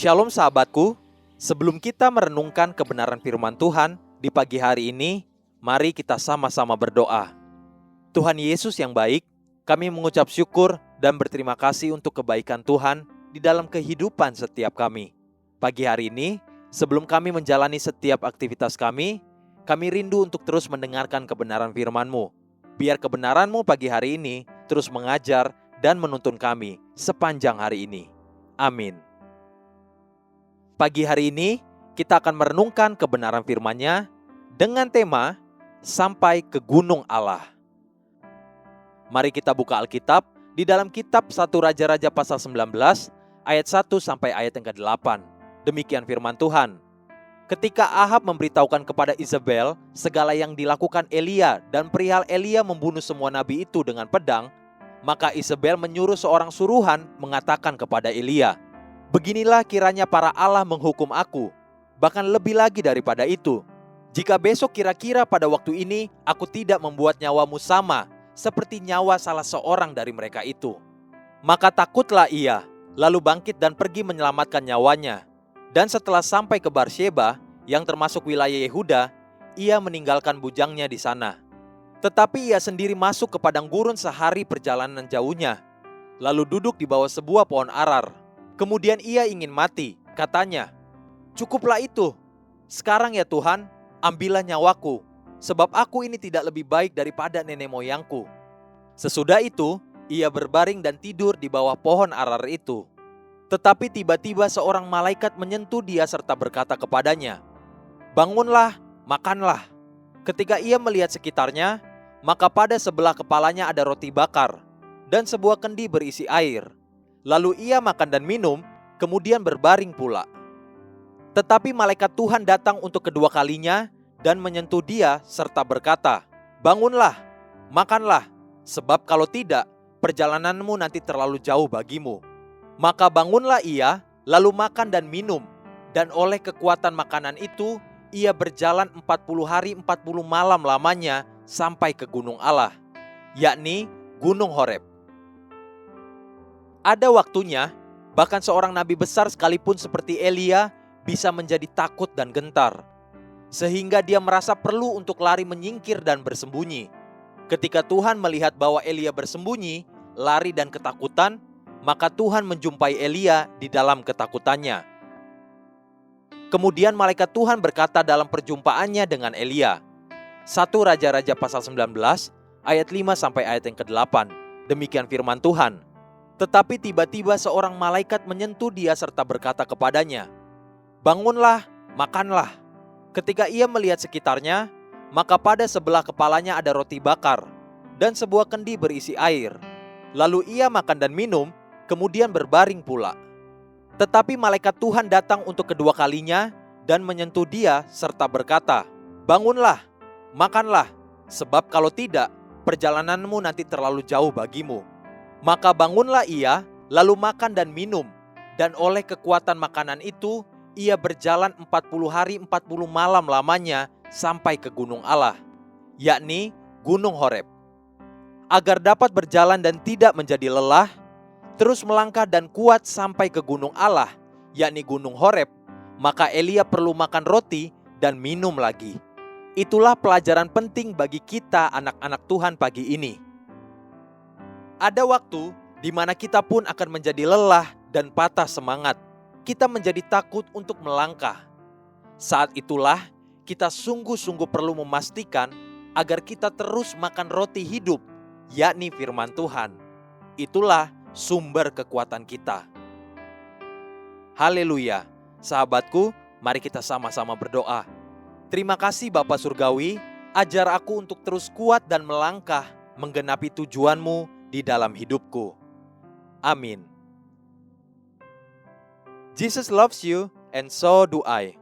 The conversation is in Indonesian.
Shalom sahabatku, sebelum kita merenungkan kebenaran firman Tuhan di pagi hari ini, mari kita sama-sama berdoa. Tuhan Yesus yang baik, kami mengucap syukur dan berterima kasih untuk kebaikan Tuhan di dalam kehidupan setiap kami. Pagi hari ini, sebelum kami menjalani setiap aktivitas kami rindu untuk terus mendengarkan kebenaran firman-Mu. Biar kebenaran-Mu pagi hari ini terus mengajar dan menuntun kami sepanjang hari ini. Amin. Pagi hari ini kita akan merenungkan kebenaran firman-Nya dengan tema Sampai ke Gunung Allah. Mari kita buka Alkitab di dalam kitab 1 Raja-Raja pasal 19 ayat 1 sampai ayat yang ke-8. Demikian firman Tuhan. Ketika Ahab memberitahukan kepada Izebel segala yang dilakukan Elia dan perihal Elia membunuh semua nabi itu dengan pedang, maka Izebel menyuruh seorang suruhan mengatakan kepada Elia, "Beginilah kiranya para Allah menghukum aku, bahkan lebih lagi daripada itu. Jika besok kira-kira pada waktu ini aku tidak membuat nyawamu sama seperti nyawa salah seorang dari mereka itu." Maka takutlah ia, lalu bangkit dan pergi menyelamatkan nyawanya. Dan setelah sampai ke Barsyeba, yang termasuk wilayah Yehuda, ia meninggalkan bujangnya di sana. Tetapi ia sendiri masuk ke padang gurun sehari perjalanan jauhnya, lalu duduk di bawah sebuah pohon arar. Kemudian ia ingin mati, katanya, "Cukuplah itu. Sekarang ya Tuhan, ambillah nyawaku, sebab aku ini tidak lebih baik daripada nenek moyangku." Sesudah itu, ia berbaring dan tidur di bawah pohon arar itu. Tetapi tiba-tiba seorang malaikat menyentuh dia serta berkata kepadanya, "Bangunlah, makanlah." Ketika ia melihat sekitarnya, maka pada sebelah kepalanya ada roti bakar dan sebuah kendi berisi air. Lalu ia makan dan minum, kemudian berbaring pula. Tetapi malaikat Tuhan datang untuk kedua kalinya dan menyentuh dia serta berkata, "Bangunlah, makanlah, sebab kalau tidak, perjalananmu nanti terlalu jauh bagimu." Maka bangunlah ia, lalu makan dan minum, dan oleh kekuatan makanan itu, ia berjalan 40 hari 40 malam lamanya sampai ke gunung Allah, yakni Gunung Horeb. Ada waktunya, bahkan seorang nabi besar sekalipun seperti Elia bisa menjadi takut dan gentar, sehingga dia merasa perlu untuk lari menyingkir dan bersembunyi. Ketika Tuhan melihat bahwa Elia bersembunyi, lari dan ketakutan, maka Tuhan menjumpai Elia di dalam ketakutannya. Kemudian malaikat Tuhan berkata dalam perjumpaannya dengan Elia. 1 Raja-Raja pasal 19 ayat 5 sampai ayat yang ke-8. Demikian firman Tuhan. Tetapi tiba-tiba seorang malaikat menyentuh dia serta berkata kepadanya, "Bangunlah, makanlah." Ketika ia melihat sekitarnya, maka pada sebelah kepalanya ada roti bakar dan sebuah kendi berisi air. Lalu ia makan dan minum, kemudian berbaring pula. Tetapi malaikat Tuhan datang untuk kedua kalinya dan menyentuh dia serta berkata, "Bangunlah, makanlah, sebab kalau tidak, perjalananmu nanti terlalu jauh bagimu." Maka bangunlah ia, lalu makan dan minum, dan oleh kekuatan makanan itu, ia berjalan 40 hari 40 malam lamanya sampai ke gunung Allah, yakni Gunung Horeb. Agar dapat berjalan dan tidak menjadi lelah, terus melangkah dan kuat sampai ke gunung Allah, yakni Gunung Horeb, maka Elia perlu makan roti dan minum lagi. Itulah pelajaran penting bagi kita anak-anak Tuhan pagi ini. Ada waktu di mana kita pun akan menjadi lelah dan patah semangat. Kita menjadi takut untuk melangkah. Saat itulah kita sungguh-sungguh perlu memastikan agar kita terus makan roti hidup, yakni firman Tuhan. Itulah sumber kekuatan kita. Haleluya. Sahabatku, mari kita sama-sama berdoa. Terima kasih Bapa Surgawi, ajar aku untuk terus kuat dan melangkah menggenapi tujuan-Mu di dalam hidupku. Amin. Jesus loves you and so do I.